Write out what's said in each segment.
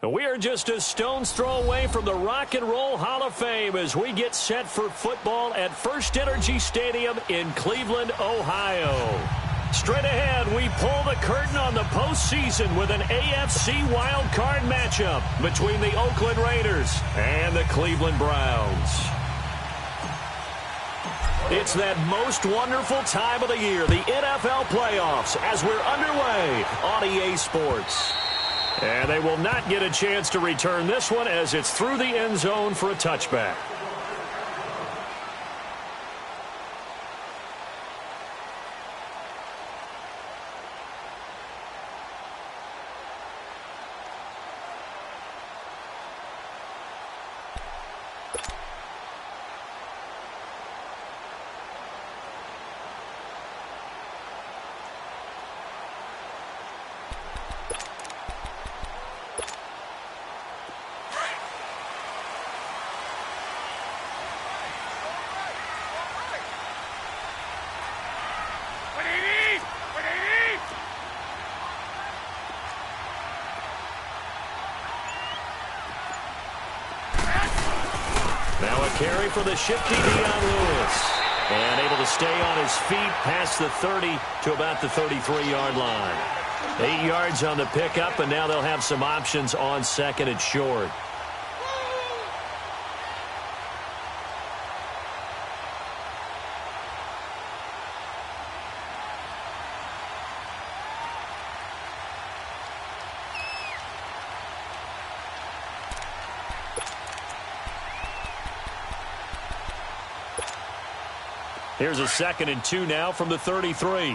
We are just a stone's throw away from the Rock and Roll Hall of Fame as we get set for football at First Energy Stadium in Cleveland, Ohio. Straight ahead, we pull the curtain on the postseason with an AFC wildcard matchup between the Oakland Raiders and the Cleveland Browns. It's that most wonderful time of the year, the NFL playoffs, as we're underway on EA Sports. And they will not get a chance to return this one as it's through the end zone for a touchback. Carry for the shifty Dion Lewis. And able to stay on his feet past the 30 to about the 33-yard line. 8 yards on the pickup, and now they'll have some options on second and short. Here's a 2nd and 2 now from the 33.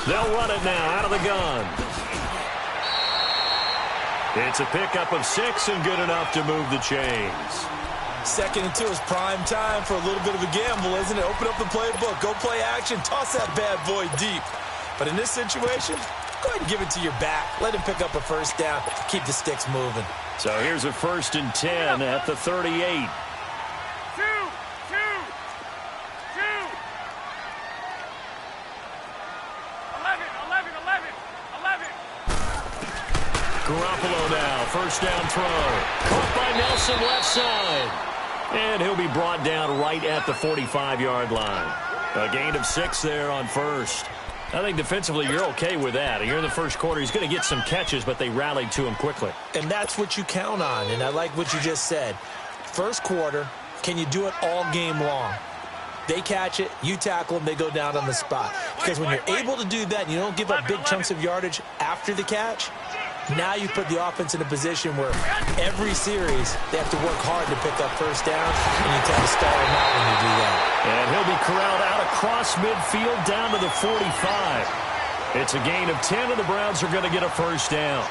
They'll run it now out of the gun. It's a pickup of 6 and good enough to move the chains. 2nd and 2 is prime time for a little bit of a gamble, isn't it? Open up the playbook, go play action, toss that bad boy deep. But in this situation, go ahead and give it to your back. Let him pick up a first down. Keep the sticks moving. So here's a 1st and 10 at the 38. Garoppolo now, first down throw. Caught by Nelson left side. And he'll be brought down right at the 45-yard line. A gain of 6 there on first. I think defensively you're okay with that. You're in the first quarter. He's going to get some catches, but they rallied to him quickly. And that's what you count on, and I like what you just said. First quarter, can you do it all game long? They catch it, you tackle them, they go down on the spot. Because when you're able to do that and you don't give up big chunks of yardage after the catch, now you put the offense in a position where every series they have to work hard to pick up first down, and you tend to stall them out when you do that. And he'll be corralled out across midfield down to the 45. It's a gain of 10, and the Browns are going to get a first down.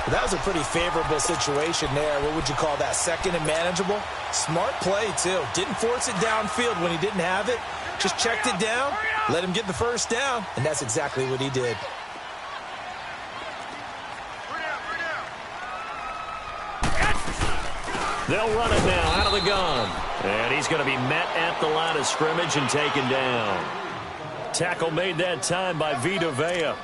Well, that was a pretty favorable situation there. What would you call that? 2nd and manageable? Smart play, too. Didn't force it downfield when he didn't have it. Just checked it down, let him get the first down, and that's exactly what he did. They'll run it now out of the gun. And he's going to be met at the line of scrimmage and taken down. Tackle made that time by Vita Vea.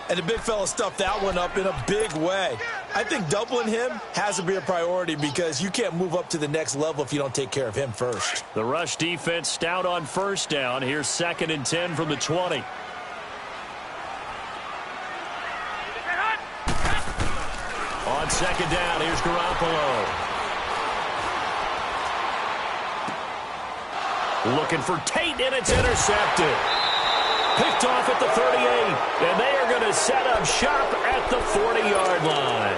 And the big fella stuffed that one up in a big way. I think doubling him has to be a priority because you can't move up to the next level if you don't take care of him first. The rush defense stout on first down. Here's 2nd and 10 from the 20. On 2nd down, here's Garoppolo. Looking for Tate, and it's intercepted. Picked off at the 38, and they are going to set up shop at the 40-yard line.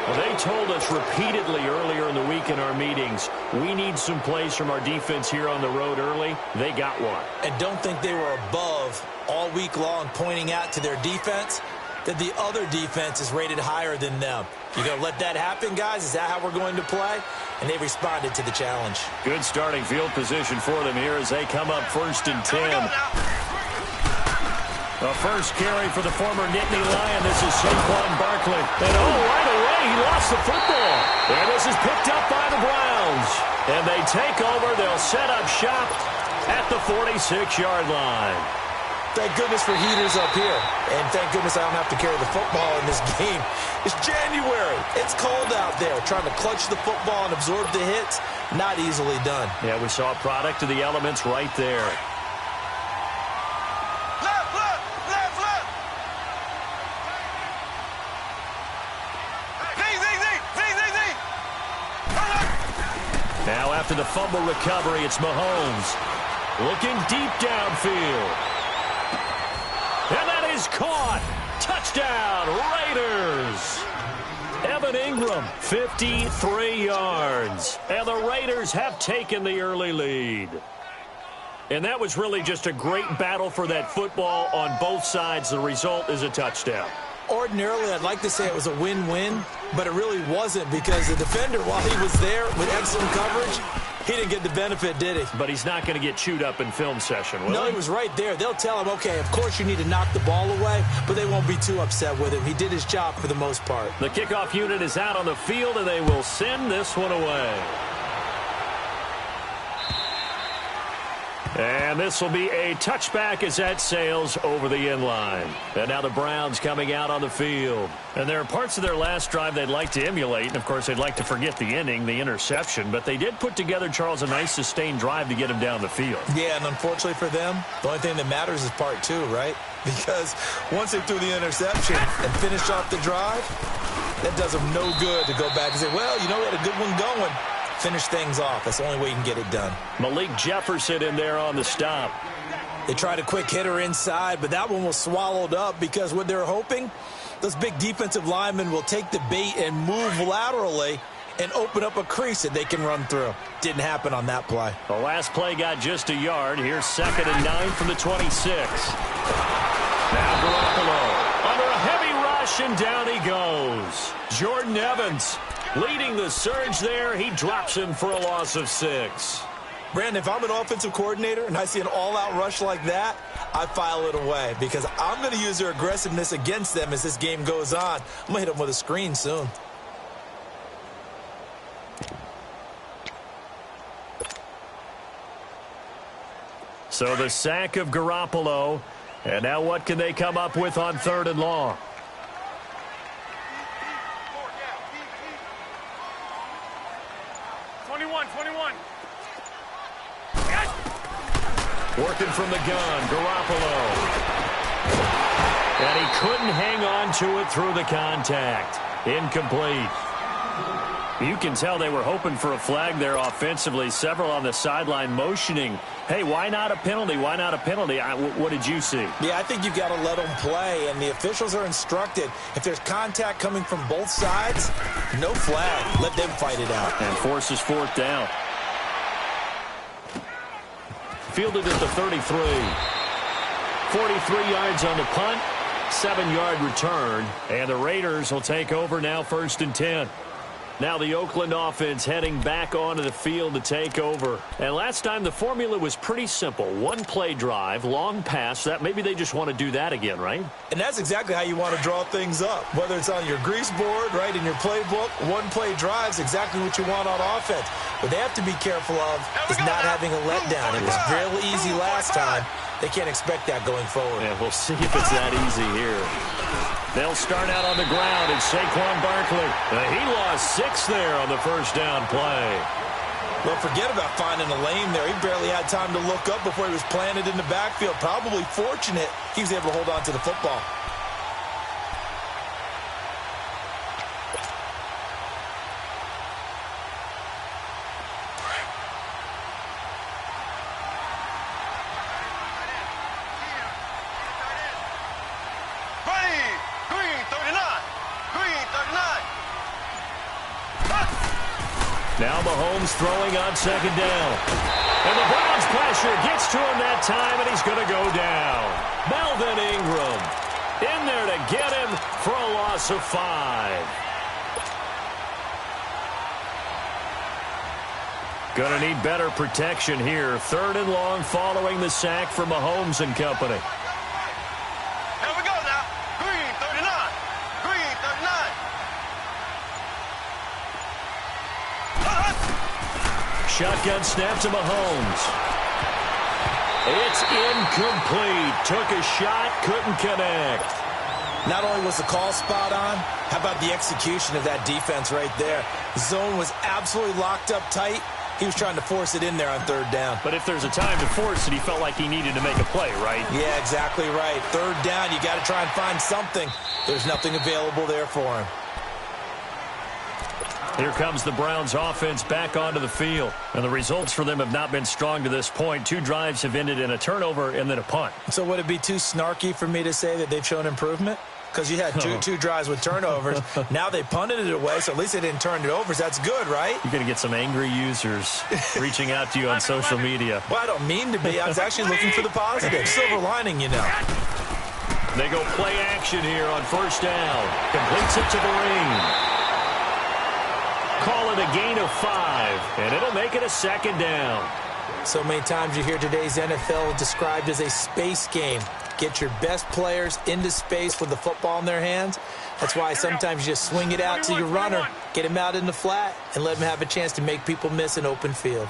Well, they told us repeatedly earlier in the week in our meetings, we need some plays from our defense here on the road early. They got one. And don't think they were above all week long pointing out to their defense that the other defense is rated higher than them. You going to let that happen, guys? Is that how we're going to play? And they responded to the challenge. Good starting field position for them here as they come up 1st and 10. The first carry for the former Nittany Lion. This is Saquon Barkley. And right away he lost the football. And this is picked up by the Browns. And they take over. They'll set up shop at the 46-yard line. Thank goodness for heaters up here. And thank goodness I don't have to carry the football in this game. It's January. It's cold out there. Trying to clutch the football and absorb the hits, not easily done. Yeah, we saw a product of the elements right there. Now after the fumble recovery, it's Mahomes. Looking deep downfield. And that is caught. Touchdown, Raiders. Evan Ingram, 53 yards. And the Raiders have taken the early lead. And that was really just a great battle for that football on both sides. The result is a touchdown. Ordinarily, I'd like to say it was a win-win, but it really wasn't because the defender, while he was there with excellent coverage, he didn't get the benefit, did he? But he's not going to get chewed up in film session, will he? No, he was right there. They'll tell him, okay, of course you need to knock the ball away, but they won't be too upset with him. He did his job for the most part. The kickoff unit is out on the field, and they will send this one away. And this will be a touchback as that sails over the end line. And now the Browns coming out on the field. And there are parts of their last drive they'd like to emulate. And, of course, they'd like to forget the inning, the interception. But they did put together, Charles, a nice sustained drive to get him down the field. Yeah, and unfortunately for them, the only thing that matters is part two, right? Because once they threw the interception and finished off the drive, that does them no good to go back and say, well, you know, we had a good one going. Finish things off. That's the only way you can get it done. Malik Jefferson in there on the stop. They tried a quick hitter inside, but that one was swallowed up because what they're hoping, those big defensive linemen will take the bait and move laterally and open up a crease that they can run through. Didn't happen on that play. The last play got just a yard. Here's 2nd and 9 from the 26. Now Garoppolo under a heavy rush, and down he goes. Jordan Evans leading the surge there. He drops him for a loss of 6. Brandon, if I'm an offensive coordinator and I see an all-out rush like that, I file it away because I'm going to use their aggressiveness against them as this game goes on. I'm going to hit them with a screen soon. So the sack of Garoppolo. And now what can they come up with on 3rd and long? Working from the gun, Garoppolo. And he couldn't hang on to it through the contact. Incomplete. You can tell they were hoping for a flag there offensively. Several on the sideline motioning, hey, why not a penalty? Why not a penalty? What did you see? Yeah, I think you've got to let them play, and the officials are instructed. If there's contact coming from both sides, no flag. Let them fight it out. And forces 4th down. Fielded at the 33. 43 yards on the punt. 7-yard return. And the Raiders will take over now 1st and 10. Now the Oakland offense heading back onto the field to take over. And last time the formula was pretty simple. 1-play drive, long pass. That maybe they just want to do that again, right? And that's exactly how you want to draw things up. Whether it's on your grease board, right, in your playbook, 1-play drive is exactly what you want on offense. What they have to be careful of is not having a letdown. It was fairly easy last time. They can't expect that going forward. Yeah, we'll see if it's that easy here. They'll start out on the ground, and Saquon Barkley. He lost 6 there on the 1st down play. Well, forget about finding a lane there. He barely had time to look up before he was planted in the backfield. Probably fortunate he was able to hold on to the football. Now Mahomes throwing on 2nd down. And the Browns pressure gets to him that time, and he's going to go down. Melvin Ingram in there to get him for a loss of 5. Going to need better protection here. 3rd and long following the sack for Mahomes and company. shotgun snap to Mahomes. It's incomplete. Took a shot, couldn't connect. Not only was the call spot on, how about the execution of that defense right there? The zone was absolutely locked up tight. He was trying to force it in there on third down. But if there's a time to force it, he felt like he needed to make a play, right? Yeah, exactly right. Third down, you got to try and find something. There's nothing available there for him. Here comes the Browns offense back onto the field. And the results for them have not been strong to this point. 2 drives have ended in a turnover and then a punt. So would it be too snarky for me to say that they've shown improvement? Because you had two drives with turnovers. Now they punted it away, so at least they didn't turn it over. So that's good, right? You're going to get some angry users reaching out to you on social media. Well, I don't mean to be. I was actually looking for the positive. Silver lining, you know. They go play action here on first down. Completes it to the ring. Call it a gain of 5, and it'll make it a second down. So many times you hear today's NFL described as a space game. Get your best players into space with the football in their hands. That's why sometimes you just swing it out to your runner, get him out in the flat, and let him have a chance to make people miss an open field.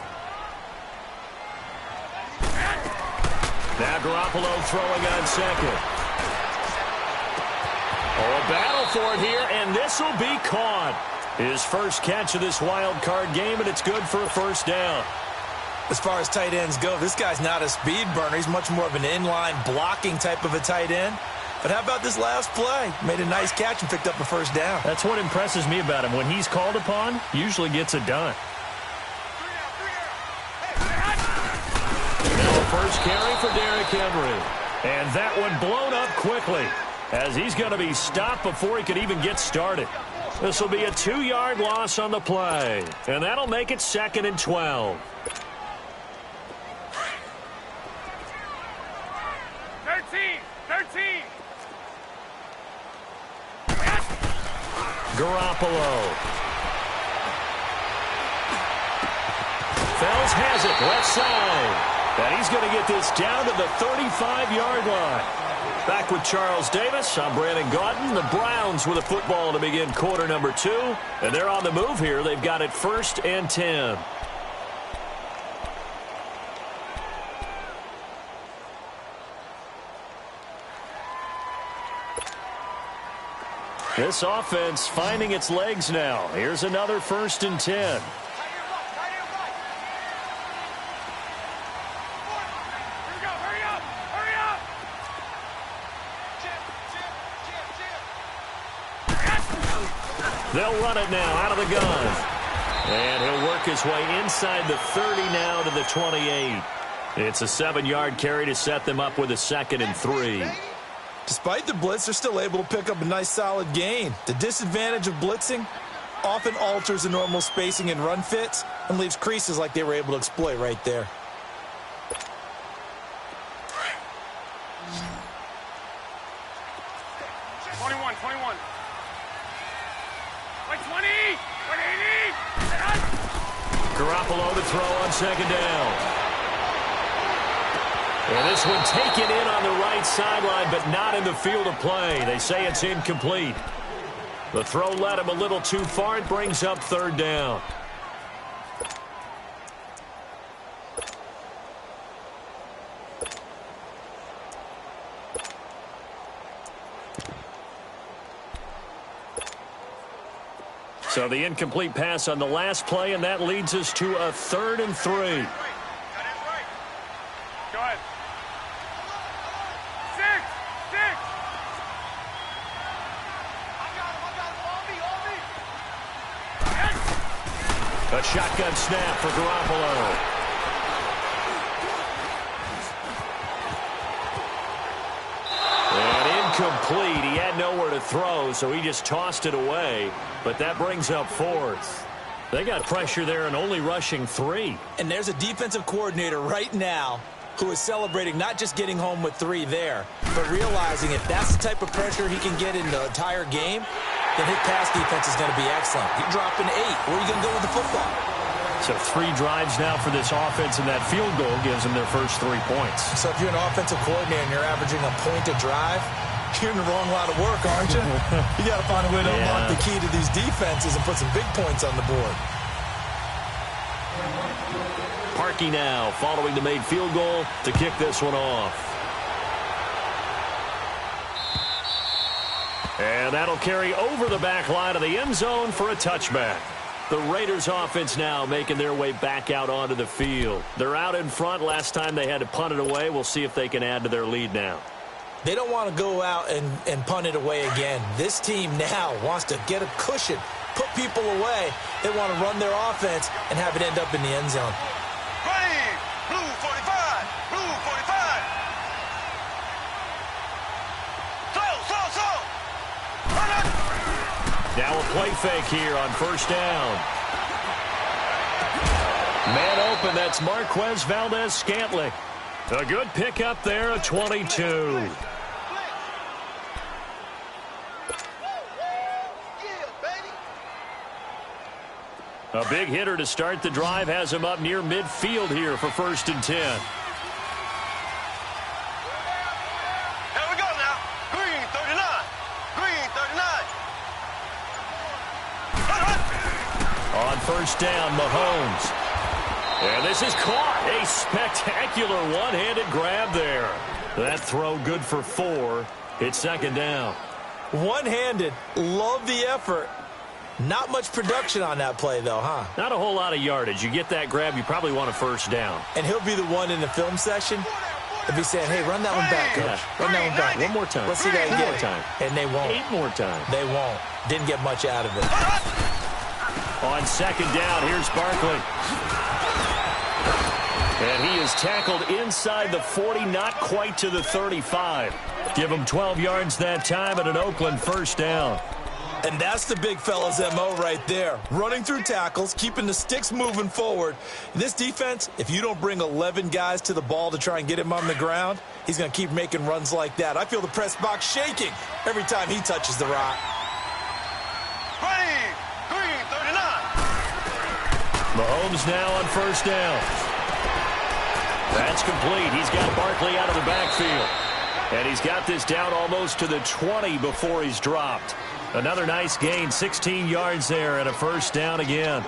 Now Garoppolo throwing on second. Oh, a battle for it here, and this will be caught. His first catch of this wild card game, and it's good for a first down. As far as tight ends go, this guy's not a speed burner. He's much more of an inline blocking type of a tight end. But how about this last play? Made a nice catch and picked up a first down. That's what impresses me about him. When he's called upon, usually gets it done. Now a first carry for Derrick Henry. And that one blown up quickly, as he's going to be stopped before he could even get started. This will be a 2-yard loss on the play. And that'll make it 2nd and 12. 13. Garoppolo. Fells has it, left side. And he's going to get this down to the 35-yard line. Back with Charles Davis, I'm Brandon Gaudin. The Browns with a football to begin quarter number 2. And they're on the move here. They've got it 1st and 10. This offense finding its legs now. Here's another 1st and 10. They'll run it now out of the gun. And he'll work his way inside the 30 now to the 28. It's a 7-yard carry to set them up with a 2nd and 3. Despite the blitz, they're still able to pick up a nice solid gain. The disadvantage of blitzing often alters the normal spacing and run fits and leaves creases like they were able to exploit right there. Garoppolo to throw on 2nd down. And this one taken in on the right sideline, but not in the field of play. They say it's incomplete. The throw led him a little too far. It brings up 3rd down. So the incomplete pass on the last play, and that leads us to a 3rd and 3. Go ahead. 6. A shotgun snap for Garoppolo. And incomplete. He had nowhere to throw, so he just tossed it away. But that brings up 4th. They got pressure there and only rushing 3. And there's a defensive coordinator right now who is celebrating not just getting home with 3 there, but realizing if that's the type of pressure he can get in the entire game, then his pass defense is going to be excellent. You're dropping 8. Where are you going to go with the football? So 3 drives now for this offense, and that field goal gives them their first 3 points. So if you're an offensive coordinator and you're averaging a point a drive, you're in the wrong line of work, aren't you? You got to find a way to unlock the key to these defenses and put some big points on the board. Parkey now following the made field goal to kick this one off. And that'll carry over the back line of the end zone for a touchback. The Raiders offense now making their way back out onto the field. They're out in front. Last time they had to punt it away. We'll see if they can add to their lead now. They don't want to go out and punt it away again. This team now wants to get a cushion, put people away. They want to run their offense and have it end up in the end zone. Ready, blue 45, blue 45. Slow. Now a play fake here on first down. Man open, that's Marquez Valdez-Scantling. A good pickup there, a 22. A big hitter to start the drive has him up near midfield here for 1st and 10. Here we go now. Green 39. Green 39. On first down, Mahomes. And this is caught. A spectacular one-handed grab there. That throw good for 4. It's 2nd down. One-handed. Love the effort. Not much production on that play, though, huh? Not a whole lot of yardage. You get that grab, you probably want a 1st down. And he'll be the one in the film session. If he's saying, hey, run that one back, coach. Run that one back. One more time. Let's see that again. 1 more time. And they won't. 8 more times. They won't. Didn't get much out of it. On 2nd down, here's Barkley. And he is tackled inside the 40, not quite to the 35. Give him 12 yards that time and an Oakland 1st down. And that's the big fella's MO right there. Running through tackles, keeping the sticks moving forward. This defense, if you don't bring 11 guys to the ball to try and get him on the ground, he's going to keep making runs like that. I feel the press box shaking every time he touches the rock. Ready, green 39. Mahomes now on 1st down. That's complete. He's got Barkley out of the backfield. And he's got this down almost to the 20 before he's dropped. Another nice gain, 16 yards there, and a 1st down again.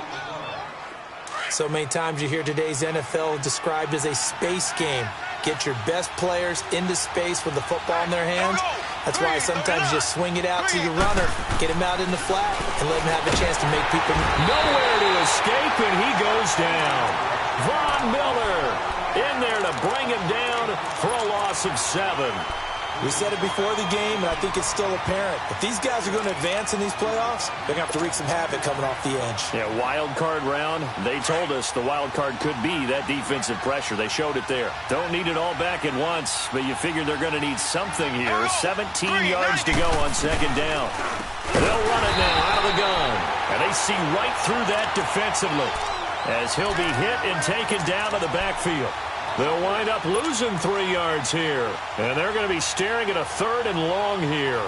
So many times you hear today's NFL described as a space game. Get your best players into space with the football in their hands. That's why sometimes you just swing it out to your runner, get him out in the flat, and let him have a chance to make people. Nowhere to escape, and he goes down. Von Miller in there to bring him down for a loss of 7. We said it before the game, and I think it's still apparent. If these guys are going to advance in these playoffs, they're going to have to wreak some havoc coming off the edge. Yeah, wild card round. They told us the wild card could be that defensive pressure. They showed it there. Don't need it all back at once, but you figure they're going to need something here. 17 yards to go on 2nd down. They'll run it now out of the gun. And they see right through that defensively as he'll be hit and taken down to the backfield. They'll wind up losing 3 yards here. And they're going to be staring at a 3rd and long here.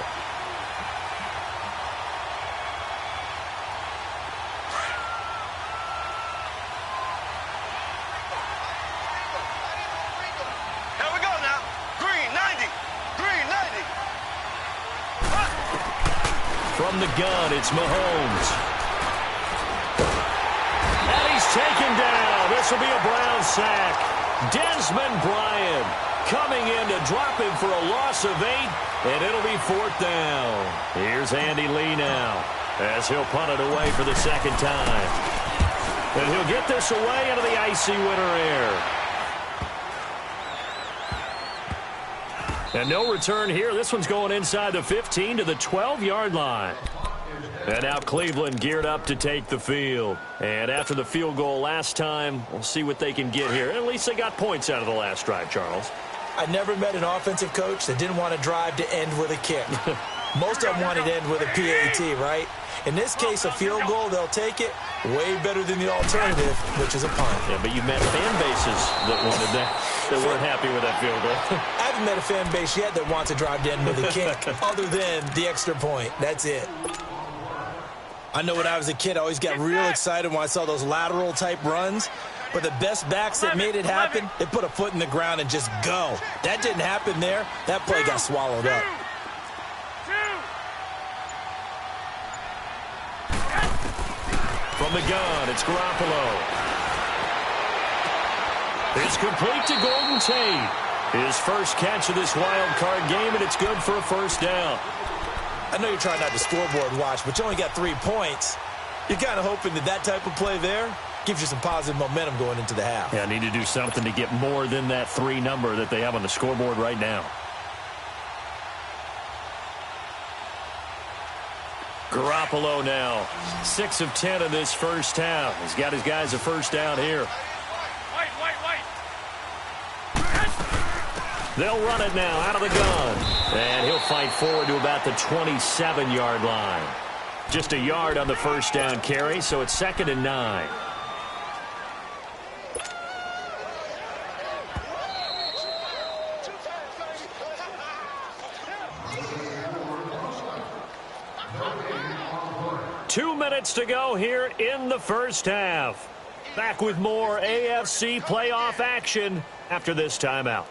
Here we go now. Green 90. Green 90. From the gun, it's Mahomes. And he's taken down. This will be a Brown sack. Desmond Bryant coming in to drop him for a loss of 8, and it'll be 4th down. Here's Andy Lee now as he'll punt it away for the 2nd time. And he'll get this away into the icy winter air. And no return here. This one's going inside the 15 to the 12-yard line. And now Cleveland geared up to take the field. And after the field goal last time, we'll see what they can get here. At least they got points out of the last drive, Charles. I never met an offensive coach that didn't want to drive to end with a kick. Most of them wanted to end with a PAT, right? In this case, a field goal, they'll take it. Way better than the alternative, which is a punt. Yeah, but you met fan bases that wanted that, that weren't happy with that field goal. I haven't met a fan base yet that wants to drive to end with a kick, other than the extra point. That's it. I know when I was a kid, I always got real excited when I saw those lateral-type runs. But the best backs that made it happen, they put a foot in the ground and just go. That didn't happen there. That play got swallowed up. From the gun, it's Garoppolo. It's complete to Golden Tate. His first catch of this wild card game, and it's good for a first down. I know you're trying not to scoreboard watch, but you only got 3 points. You're kind of hoping that that type of play there gives you some positive momentum going into the half. Yeah, I need to do something to get more than that 3 number that they have on the scoreboard right now. Garoppolo now, 6 of 10 in this first half. He's got his guys a first down here. They'll run it now out of the gun. And he'll fight forward to about the 27-yard line. Just a yard on the first down carry, so it's 2nd and 9. Two minutes to go here in the first half. Back with more AFC playoff action after this timeout.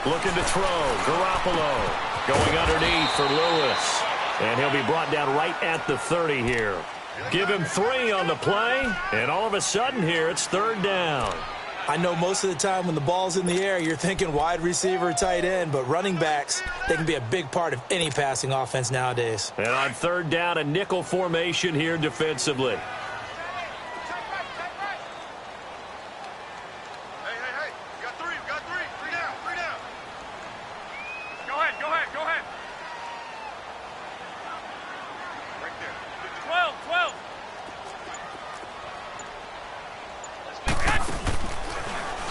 Looking to throw. Garoppolo going underneath for Lewis. And he'll be brought down right at the 30 here. Give him 3 on the play. And all of a sudden here, it's 3rd down. I know most of the time when the ball's in the air, you're thinking wide receiver, tight end, but running backs, they can be a big part of any passing offense nowadays. And on 3rd down, a nickel formation here defensively.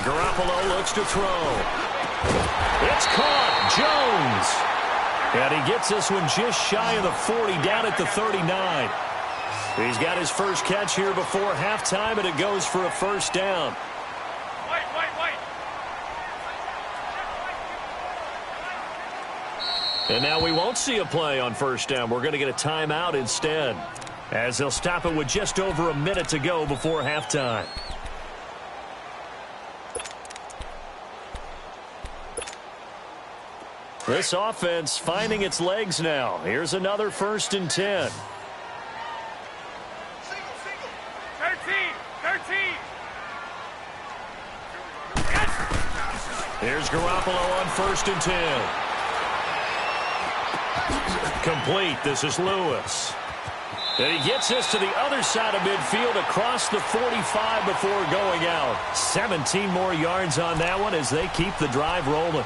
Garoppolo looks to throw. It's caught. Jones. And he gets this one just shy of the 40, down at the 39. He's got his first catch here before halftime, and it goes for a first down. And now we won't see a play on first down. We're going to get a timeout instead, as they'll stop it with just over a minute to go before halftime. This offense finding its legs now. Here's another 1st and 10. 13. Here's Garoppolo on 1st and 10. Complete. This is Lewis. And he gets this to the other side of midfield across the 45 before going out. 17 more yards on that one as they keep the drive rolling.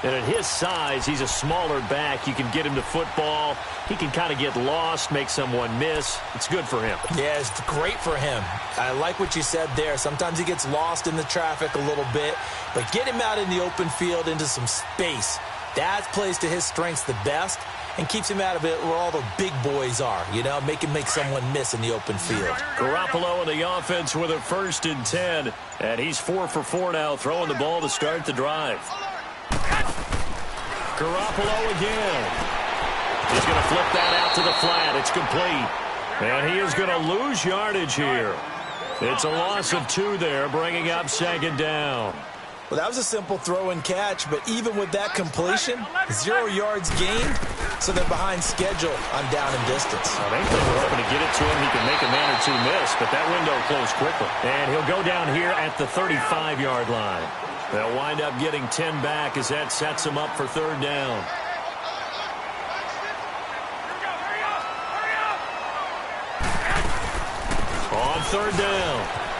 And at his size, he's a smaller back. You can get him to football. He can kind of get lost, make someone miss. It's good for him. Yeah, it's great for him. I like what you said there. Sometimes he gets lost in the traffic a little bit, but get him out in the open field into some space. That plays to his strengths the best and keeps him out of it where all the big boys are, you know, make someone miss in the open field. Garoppolo in the offense with a 1st and 10, and he's 4 for 4 now, throwing the ball to start the drive. Garoppolo again. He's going to flip that out to the flat. It's complete. And he is going to lose yardage here. It's a loss of 2 there, bringing up 2nd down. Well, that was a simple throw and catch, but even with that completion, 0 yards gained, so they're behind schedule on down and distance. Well, they think we're hoping to get it to him. He can make a man or 2 miss, but that window closed quickly. And he'll go down here at the 35-yard line. They'll wind up getting 10 back as that sets them up for 3rd down. On 3rd down,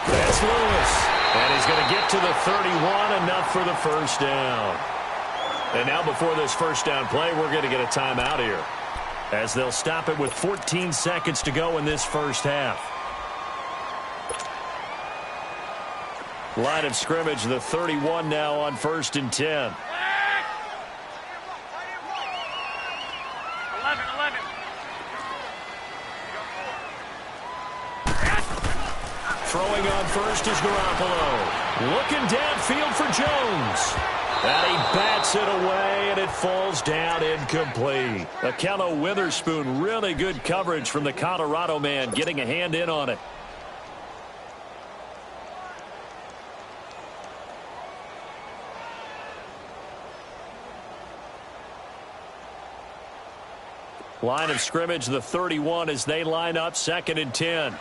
that's Lewis. And he's going to get to the 31, enough for the first down. And now before this first down play, we're going to get a timeout here, as they'll stop it with 14 seconds to go in this first half. Line of scrimmage, the 31 now on 1st and 10. 11. Throwing on first is Garoppolo. Looking downfield for Jones. And he bats it away, and it falls down incomplete. Akello Witherspoon, really good coverage from the Colorado man, getting a hand in on it. Line of scrimmage, the 31, as they line up 2nd and 10.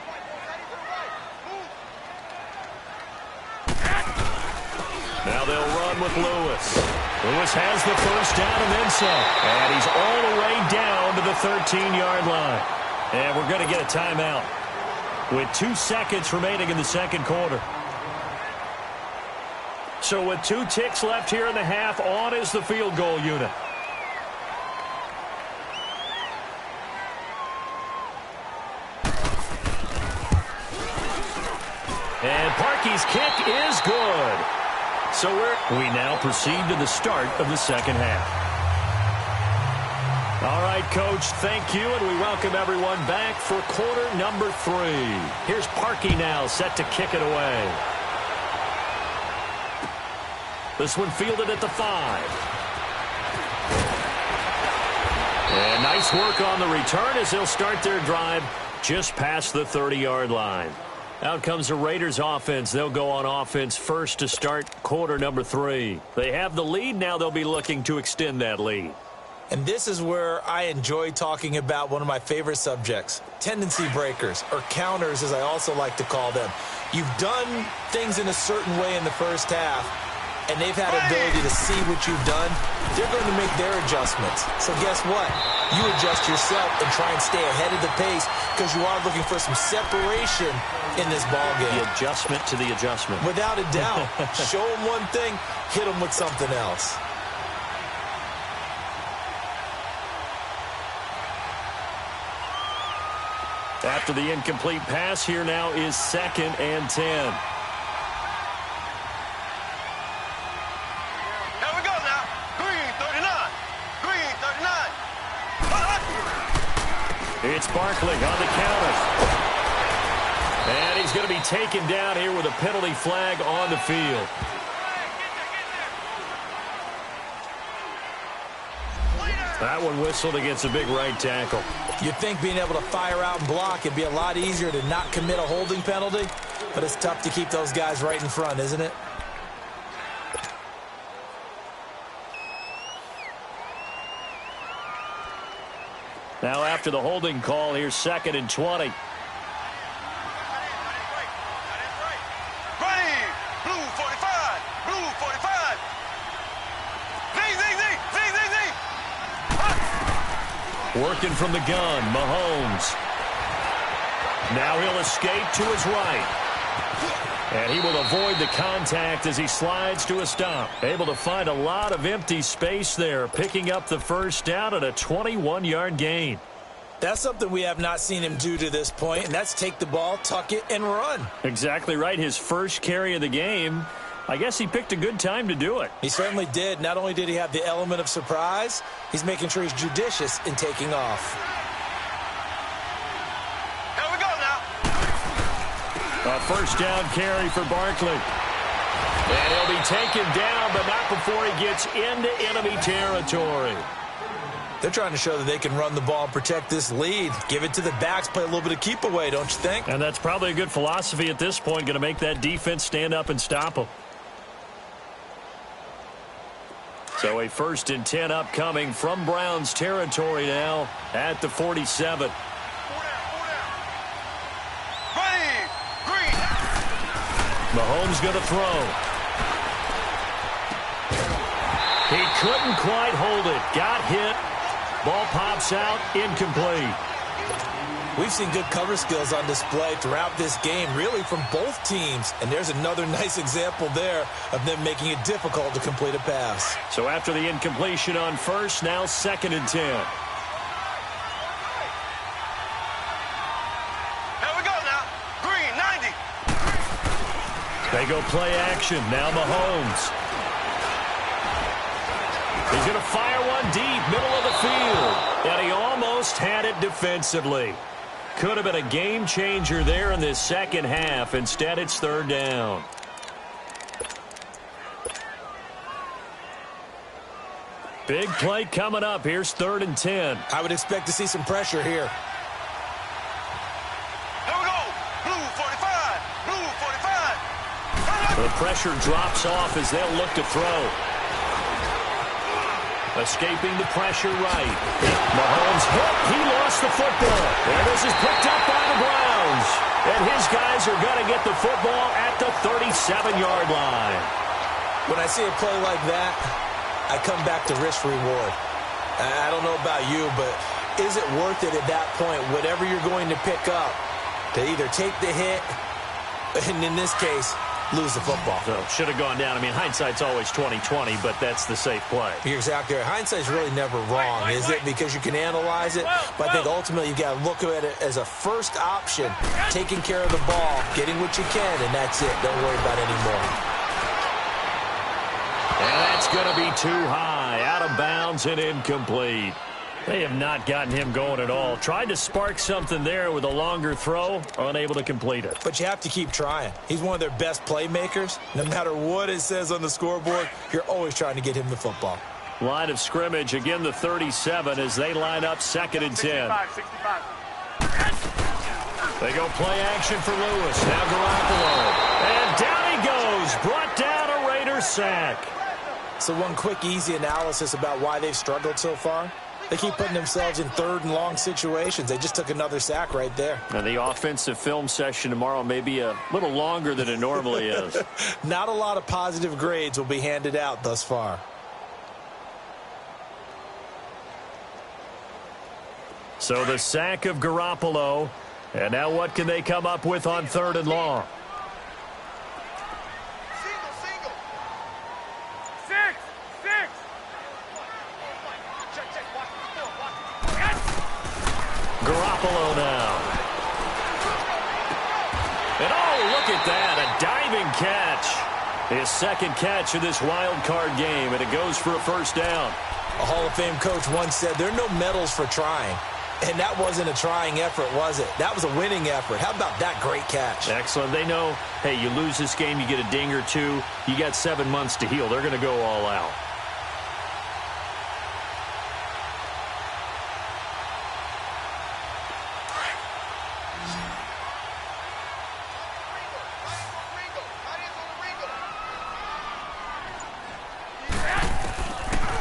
Now they'll run with Lewis. Lewis has the first down and then some. And he's all the way down to the 13-yard line. And we're going to get a timeout with 2 seconds remaining in the second quarter. So with 2 ticks left here in the half, on is the field goal unit. And Parkey's kick is good. So we now proceed to the start of the second half. All right, Coach, thank you, and we welcome everyone back for quarter number 3. Here's Parkey now, set to kick it away. This one fielded at the 5. And nice work on the return as they'll start their drive just past the 30-yard line. Out comes the Raiders offense. They'll go on offense first to start quarter number 3. They have the lead. Now they'll be looking to extend that lead. And this is where I enjoy talking about one of my favorite subjects, tendency breakers, or counters as I also like to call them. You've done things in a certain way in the first half, and they've had ability to see what you've done. They're going to make their adjustments. So guess what? You adjust yourself and try and stay ahead of the pace because you are looking for some separation in this ball game. The adjustment to the adjustment. Without a doubt. Show them one thing, hit them with something else. After the incomplete pass, here now is 2nd and 10. Here we go now. Green 39. Green 39. It's Barkley on the counter. And he's going to be taken down here with a penalty flag on the field. That one whistled against a big right tackle. You'd think being able to fire out and block it'd be a lot easier to not commit a holding penalty, but it's tough to keep those guys right in front, isn't it? Now after the holding call, here's 2nd and 20. Working from the gun, Mahomes. Now he'll escape to his right. And he will avoid the contact as he slides to a stop. Able to find a lot of empty space there, picking up the first down at a 21-yard gain. That's something we have not seen him do to this point, and that's take the ball, tuck it, and run. Exactly right. His first carry of the game. I guess he picked a good time to do it. He certainly did. Not only did he have the element of surprise, he's making sure he's judicious in taking off. Here we go now. A first down carry for Barkley. And he'll be taken down, but not before he gets into enemy territory. They're trying to show that they can run the ball and protect this lead. Give it to the backs, play a little bit of keep away, don't you think? And that's probably a good philosophy at this point, going to make that defense stand up and stop them. So a 1st and 10 upcoming from Browns territory now at the 47. Mahomes going to throw. He couldn't quite hold it. Got hit. Ball pops out. Incomplete. We've seen good cover skills on display throughout this game, really from both teams. And there's another nice example there of them making it difficult to complete a pass. So after the incompletion on first, now 2nd and 10. Here we go now. Green 90. They go play action. Now Mahomes. He's going to fire one deep, middle of the field. And he almost had it defensively. could have been a game changer there in this second half. Instead, it's third down. Big play coming up. Here's 3rd and 10. I would expect to see some pressure here. Here we go. Blue 45. Blue 45. The pressure drops off as they'll look to throw. Escaping the pressure right. Mahomes hit. He lost the football. And this is picked up by the Browns. And his guys are going to get the football at the 37-yard line. When I see a play like that, I come back to risk reward. I don't know about you, but is it worth it at that point, whatever you're going to pick up, to either take the hit, and in this case, lose the football? So, should have gone down. I mean, hindsight's always 20/20, but that's the safe play. You're exactly right. Hindsight's really never wrong, is it? Because you can analyze it, but I think ultimately you got to look at it as a first option, taking care of the ball, getting what you can, and that's it. Don't worry about any more. And that's going to be too high, out of bounds and incomplete. They have not gotten him going at all. Tried to spark something there with a longer throw, unable to complete it. But you have to keep trying. He's one of their best playmakers. No matter what it says on the scoreboard, you're always trying to get him the football. Line of scrimmage, again the 37 as they line up 2nd and 10. 65. They go play action for Lewis. Now Garoppolo. And down he goes. Brought down a Raiders sack. So one quick, easy analysis about why they've struggled so far. They keep putting themselves in 3rd and long situations. They just took another sack right there. And the offensive film session tomorrow may be a little longer than it normally is. Not a lot of positive grades will be handed out thus far. So the sack of Garoppolo. And now what can they come up with on 3rd and long? Single. 6. Garoppolo now. And oh, look at that, a diving catch. His 2nd catch of this wild card game, and it goes for a first down. A Hall of Fame coach once said, there are no medals for trying. And that wasn't a trying effort, was it? That was a winning effort. How about that great catch? Excellent. They know, hey, you lose this game, you get a ding or two. You got 7 months to heal. They're going to go all out.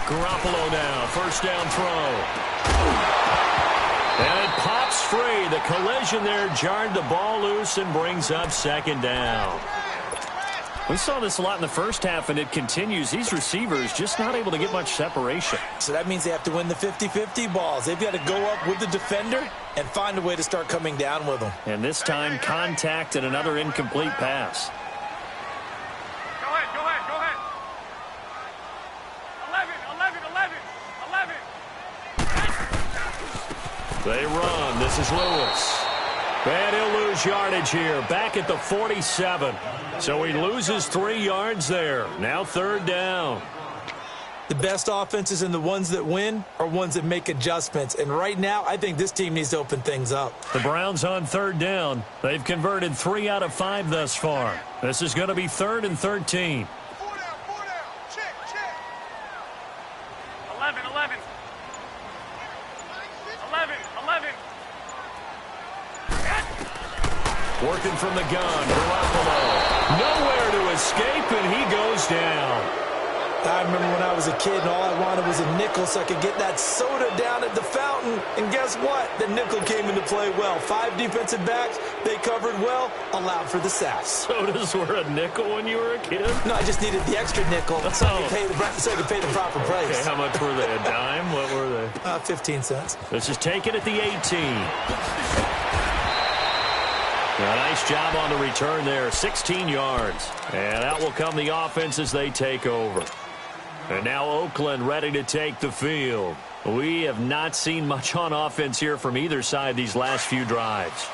Garoppolo now, first down throw. And it pops free. The collision there jarred the ball loose and brings up 2nd down. We saw this a lot in the first half, and it continues. These receivers just not able to get much separation. So that means they have to win the 50-50 balls. They've got to go up with the defender and find a way to start coming down with them. And this time, contact and another incomplete pass. Go ahead. 11. They run. This is Lewis. And he'll lose yardage here. Back at the 47. So he loses 3 yards there. Now 3rd down. The best offenses and the ones that win are ones that make adjustments. And right now, I think this team needs to open things up. The Browns on 3rd down. They've converted 3 out of 5 thus far. This is going to be 3rd and 13. 4 down. Check. 11. 11. Working from the gun, Garoppolo. Nowhere to escape, and he goes down. I remember when I was a kid and all I wanted was a nickel so I could get that soda down at the fountain. And guess what? The nickel came into play well. 5 defensive backs, they covered well, allowed for the sacks. Sodas were a nickel when you were a kid? No, I just needed the extra nickel so I could pay the proper price. Okay, how much were they? A dime? What were they? 15 cents. This is taken at the 18. A nice job on the return there, 16 yards. And out will come the offense as they take over. And now Oakland ready to take the field. We have not seen much on offense here from either side these last few drives.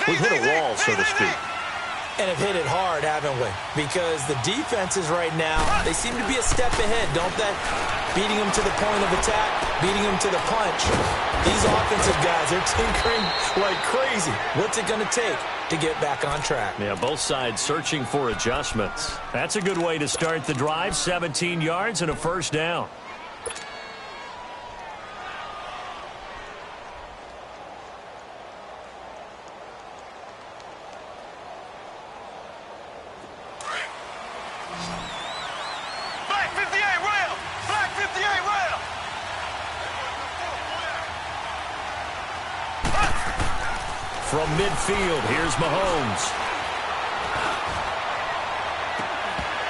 We've hit a wall, so to speak. And have hit it hard, haven't we? Because the defenses right now, they seem to be a step ahead, don't they? Beating them to the point of attack, beating them to the punch. These offensive guys, they're tinkering like crazy. What's it going to take to get back on track? Yeah, both sides searching for adjustments. That's a good way to start the drive. 17 yards and a first down. From midfield, here's Mahomes.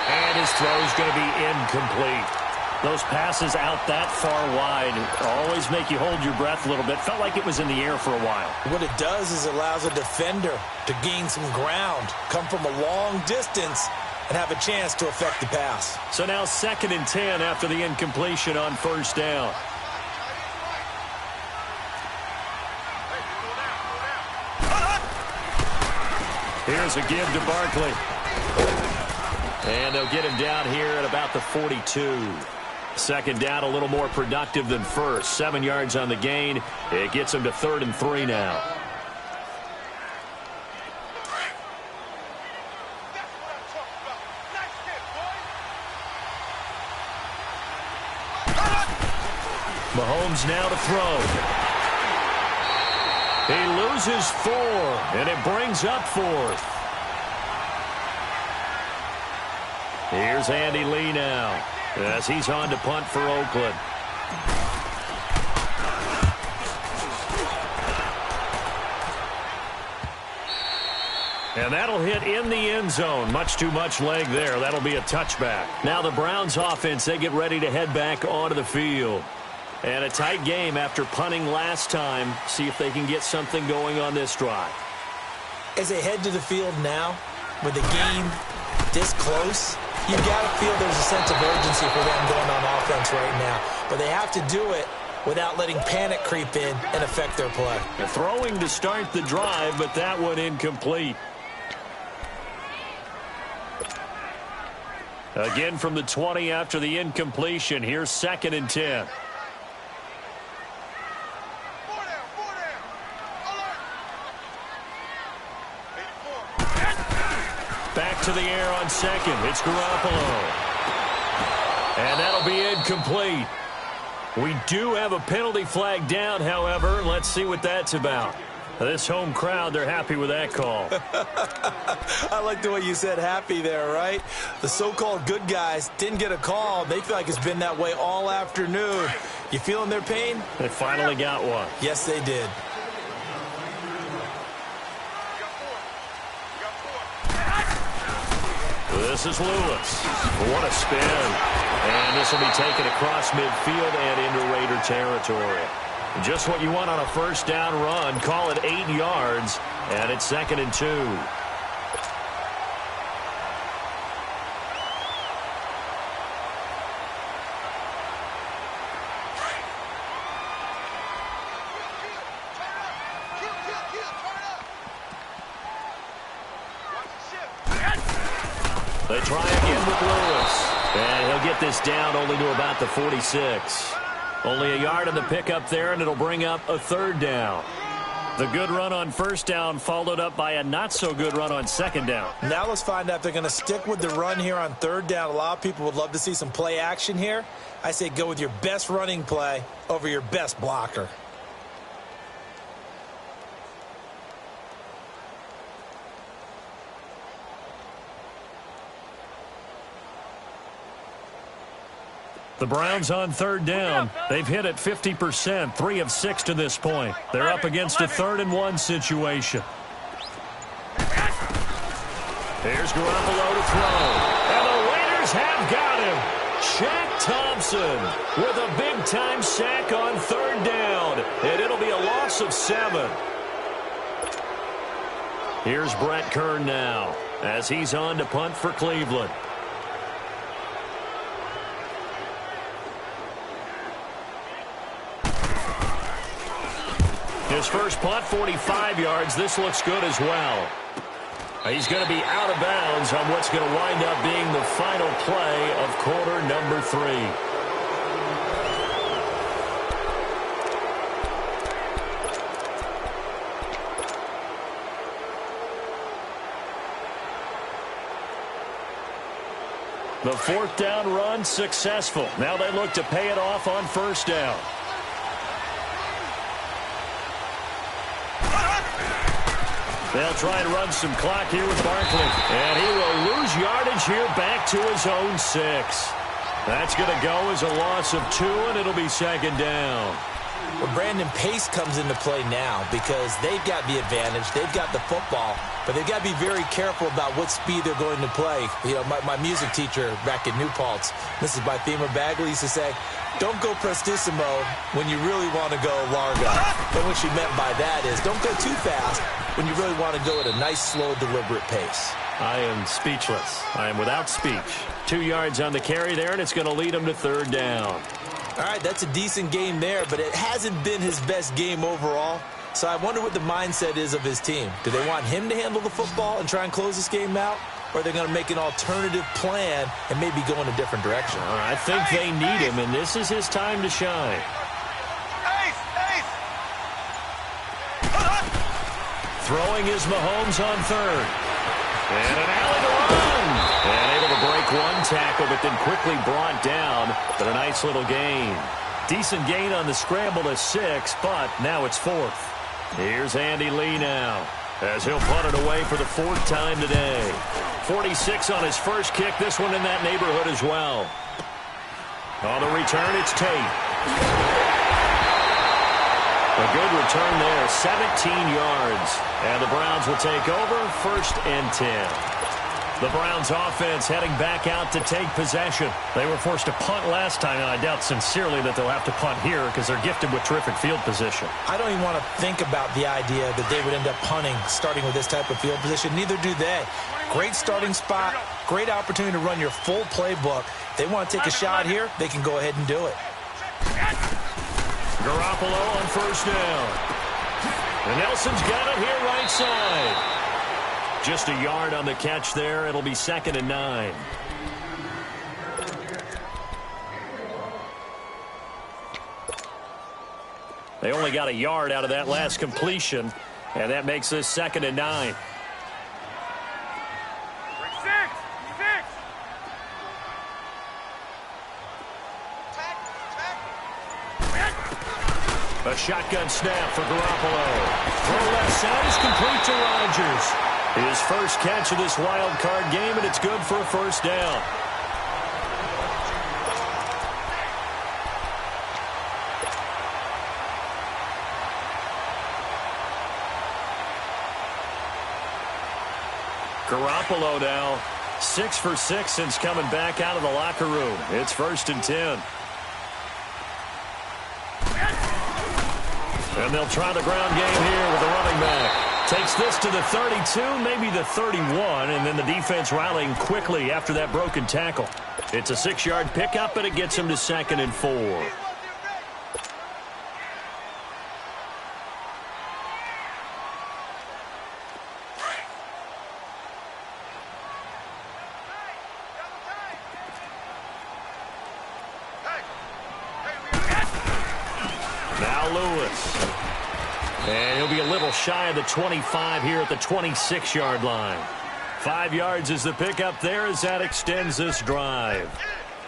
And his throw's going to be incomplete. Those passes out that far wide always make you hold your breath a little bit. Felt like it was in the air for a while. What it does is it allows a defender to gain some ground, come from a long distance, and have a chance to affect the pass. So now 2nd and 10 after the incompletion on first down. Here's a give to Barkley. And they'll get him down here at about the 42. 2nd down, a little more productive than first. 7 yards on the gain. It gets him to 3rd and 3 now. Mahomes now to throw. He loses 4, and it brings up 4th. Here's Andy Lee now, as he's on to punt for Oakland. And that'll hit in the end zone. Much too much leg there. That'll be a touchback. Now the Browns offense, they get ready to head back onto the field. And a tight game after punting last time. See if they can get something going on this drive. As they head to the field now, with the game this close, you've got to feel there's a sense of urgency for them going on offense right now. But they have to do it without letting panic creep in and affect their play. They're throwing to start the drive, but that one incomplete. Again from the 20 after the incompletion. Here's 2nd and 10. Back to the air on 2nd. It's Garoppolo. And that'll be incomplete. We do have a penalty flag down, however. Let's see what that's about. This home crowd, they're happy with that call. I like the way you said happy there, right? The so-called good guys didn't get a call. They feel like it's been that way all afternoon. You feeling their pain? They finally got one. Yes, they did. This is Lewis. What a spin. And this will be taken across midfield and into Raider territory. Just what you want on a first down run. Call it 8 yards. And it's 2nd and 2. They try again with Lewis. And he'll get this down only to about the 46. Only a yard on the pickup there, and it'll bring up a 3rd down. The good run on first down followed up by a not-so-good run on 2nd down. Now let's find out if they're going to stick with the run here on 3rd down. A lot of people would love to see some play action here. I say go with your best running play over your best blocker. The Browns on 3rd down. They've hit it 50%, 3 of 6 to this point. They're up against a 3rd and 1 situation. Here's Garoppolo to throw. And the Raiders have got him. Shaq Thompson with a big-time sack on 3rd down. And it'll be a loss of 7. Here's Brett Kern now as he's on to punt for Cleveland. His first punt, 45 yards. This looks good as well. He's going to be out of bounds on what's going to wind up being the final play of quarter number 3. The 4th down run successful. Now they look to pay it off on 1st down. They'll try and run some clock here with Barkley. And he will lose yardage here back to his own 6. That's going to go as a loss of 2, and it'll be 2nd down. Well, Brandon, pace comes into play now because they've got the advantage. They've got the football, but they've got to be very careful about what speed they're going to play. You know, my music teacher back in New Paltz, Mrs. Bythemer Bagley, used to say, don't go prestissimo when you really want to go largo. And what she meant by that is don't go too fast when you really want to go at a nice, slow, deliberate pace. I am speechless. I am without speech. 2 yards on the carry there, and it's going to lead him to 3rd down. All right, that's a decent game there, but it hasn't been his best game overall. So I wonder what the mindset is of his team. Do they want him to handle the football and try and close this game out? Or are they going to make an alternative plan and maybe go in a different direction? I think they need him, and this is his time to shine. Throwing is Mahomes on 3rd. And an alley to run. And able to break 1 tackle, but then quickly brought down. But a nice little gain. Decent gain on the scramble to 6, but now it's 4th. Here's Andy Lee now, as he'll punt it away for the 4th time today. 46 on his first kick, this one in that neighborhood as well. On the return, it's Tate. A good return there, 17 yards. And the Browns will take over, 1st and 10. The Browns offense heading back out to take possession. They were forced to punt last time, and I doubt sincerely that they'll have to punt here because they're gifted with terrific field position. I don't even want to think about the idea that they would end up punting starting with this type of field position. Neither do they. Great starting spot, great opportunity to run your full playbook. If they want to take a shot here, they can go ahead and do it. Garoppolo on 1st down. And Nelson's got it here right side. Just a yard on the catch there. It'll be 2nd and 9. They only got a yard out of that last completion, and that makes this 2nd and 9. A shotgun snap for Garoppolo. Throw left side is complete to Rodgers. His first catch of this wild card game, and it's good for a 1st down. Garoppolo now 6 for 6 since coming back out of the locker room. It's 1st and 10. And they'll try the ground game here with the running back. Takes this to the 32, maybe the 31, and then the defense rallying quickly after that broken tackle. It's a 6-yard pickup, but it gets him to 2nd and 4. Now Lewis. And he'll be a little shy of the 25 here at the 26-yard line. 5 yards is the pickup there as that extends this drive.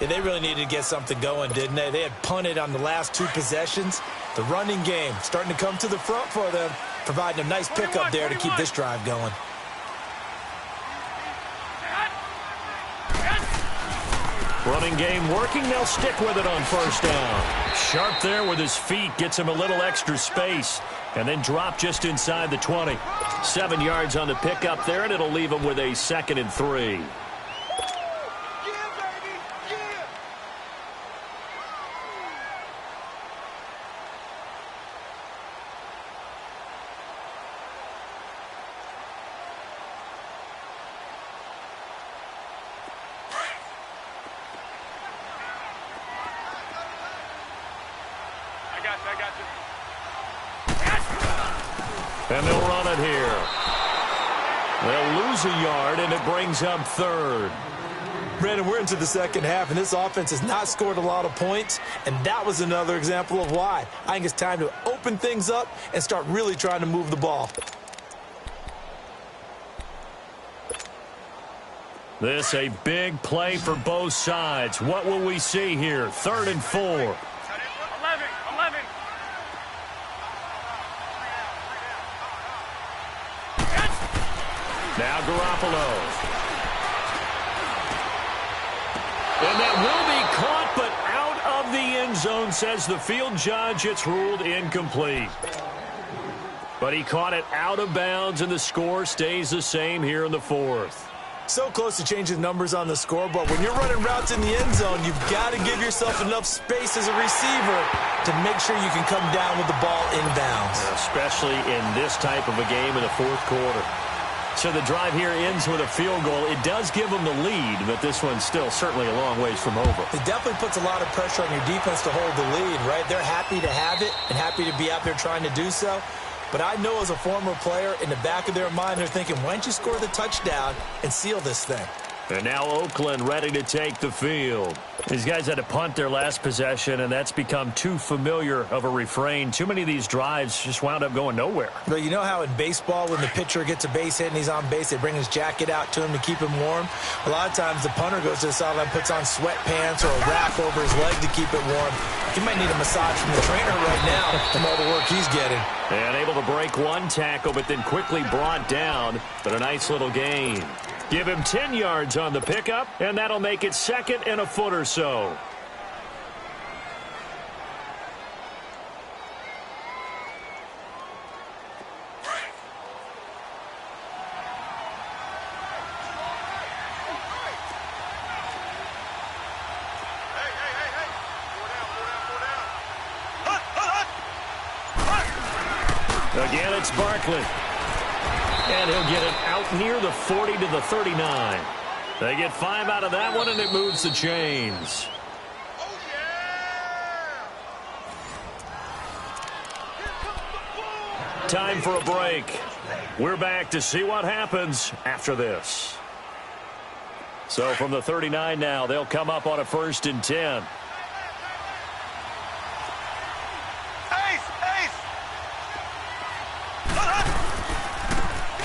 Yeah, they really needed to get something going, didn't they? They had punted on the last 2 possessions. The running game starting to come to the front for them, providing a nice pickup there to keep this drive going. Running game working. They'll stick with it on 1st down. Sharp there with his feet. Gets him a little extra space. And then drop just inside the 20. 7 yards on the pickup there, and it'll leave him with a 2nd and 3. And they'll run it here. They'll lose a yard, and it brings up third. Brandon, we're into the second half, and this offense has not scored a lot of points, and that was another example of why. I think it's time to open things up and start really trying to move the ball. This a big play for both sides. What will we see here? 3rd and 4. 11. Now Garoppolo. And that will be caught, but out of the end zone, says the field judge. It's ruled incomplete. But he caught it out of bounds, and the score stays the same here in the 4th. So close to changing numbers on the scoreboard. When you're running routes in the end zone, you've got to give yourself enough space as a receiver to make sure you can come down with the ball inbounds. Especially in this type of a game in the 4th quarter. So the drive here ends with a field goal. It does give them the lead, but this one's still certainly a long ways from over. It definitely puts a lot of pressure on your defense to hold the lead, right? They're happy to have it and happy to be out there trying to do so. But I know as a former player, in the back of their mind, they're thinking, why don't you score the touchdown and seal this thing? And now Oakland ready to take the field. These guys had to punt their last possession, and that's become too familiar of a refrain. Too many of these drives just wound up going nowhere. But you know how in baseball, when the pitcher gets a base hit and he's on base, they bring his jacket out to him to keep him warm? A lot of times the punter goes to the sideline, puts on sweatpants or a wrap over his leg to keep it warm. He might need a massage from the trainer right now from all the work he's getting. And able to break one tackle, but then quickly brought down. But a nice little gain. Give him 10 yards on the pickup, and that'll make it 2nd and a foot or so. Again, it's Barkley. And he'll get it out near the 40 to the 39. They get 5 out of that one, and it moves the chains. Time for a break. We're back to see what happens after this. So from the 39 now, they'll come up on a 1st and 10.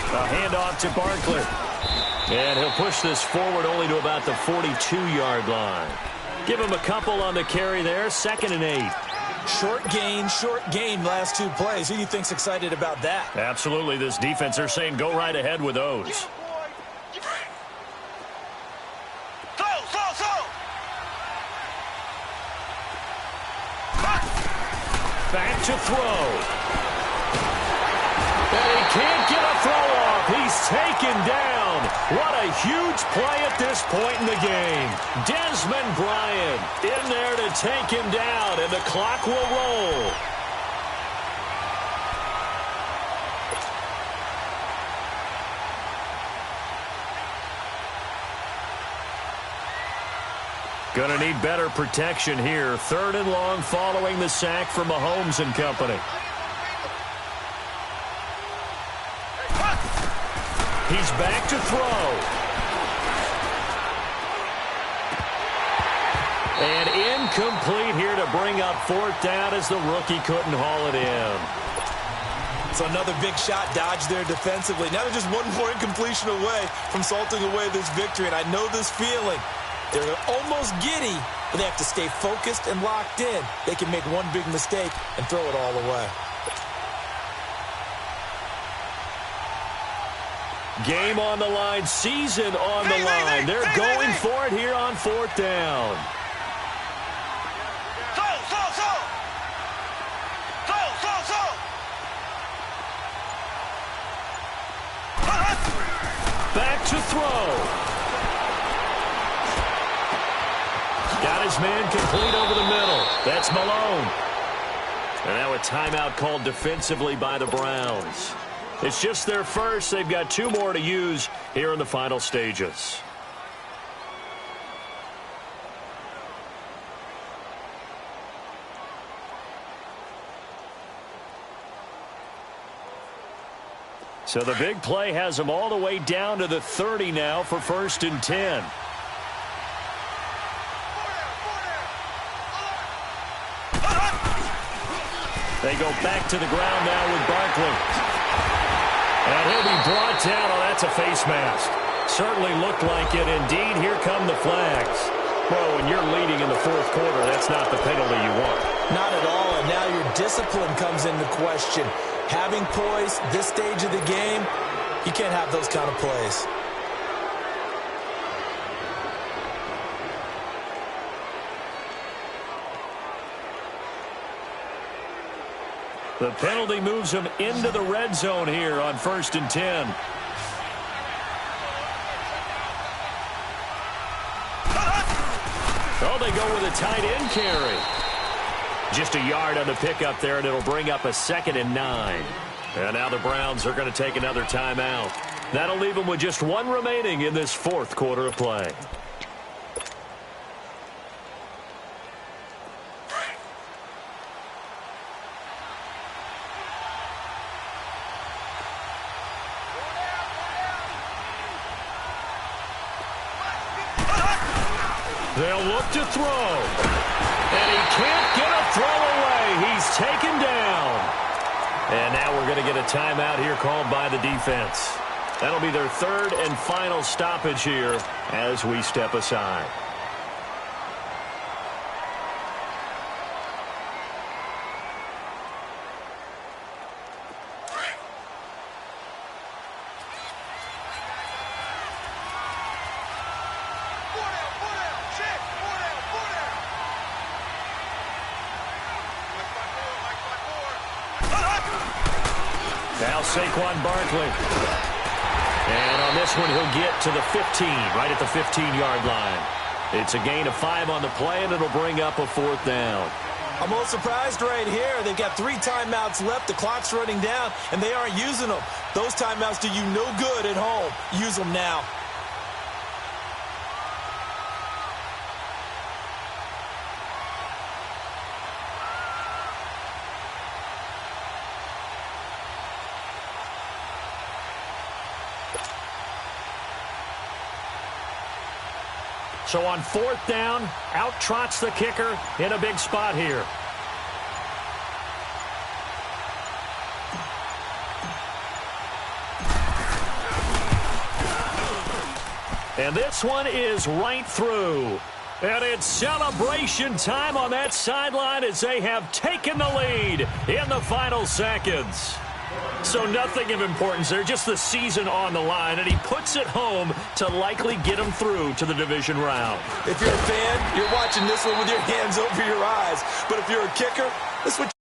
A handoff to Barkley. And he'll push this forward only to about the 42-yard line. Give him a couple on the carry there. 2nd and 8. Short gain last 2 plays. Who do you think's excited about that? Absolutely. This defense, they're saying go right ahead with those. Back to throw. And he can't get a throw off. He's taken down. What a huge play at this point in the game. Desmond Bryant in there to take him down, and the clock will roll. Gonna need better protection here. 3rd and long following the sack from Mahomes and company. He's back to throw. And incomplete here to bring up 4th down as the rookie couldn't haul it in. So another big shot dodged there defensively. Now they're just one more incompletion away from salting away this victory. And I know this feeling. They're almost giddy, but they have to stay focused and locked in. They can make one big mistake and throw it all away. Game on the line, season on the line. They're going for it here on 4th down. Back to throw. Got his man complete over the middle. That's Malone. And now a timeout called defensively by the Browns. It's just their first. They've got 2 more to use here in the final stages. So the big play has them all the way down to the 30 now for 1st and 10. They go back to the ground now with Barkley. And he'll be brought down. Oh, that's a face mask. Certainly looked like it. Indeed, here come the flags. Well, when you're leading in the 4th quarter, that's not the penalty you want. Not at all, and now your discipline comes into question. Having poise this stage of the game, you can't have those kind of plays. The penalty moves him into the red zone here on 1st and 10. Oh, they go with a tight end carry. Just a yard on the pickup there, and it'll bring up a 2nd and 9. And now the Browns are going to take another timeout. That'll leave them with just 1 remaining in this 4th quarter of play. They'll look to throw. And he can't get a throw away. He's taken down. And now we're going to get a timeout here called by the defense. That'll be their 3rd and final stoppage here as we step aside. Now Saquon Barkley. And on this one, he'll get to the 15, right at the 15-yard line. It's a gain of 5 on the play, and it'll bring up a 4th down. I'm a little surprised right here. They've got 3 timeouts left. The clock's running down, and they aren't using them. Those timeouts do you no good at home. Use them now. So on 4th down, out trots the kicker in a big spot here. And this one is right through. And it's celebration time on that sideline as they have taken the lead in the final seconds. So nothing of importance there, just the season on the line, and he puts it home to likely get him through to the division round. If you're a fan, you're watching this one with your hands over your eyes. But if you're a kicker, this is what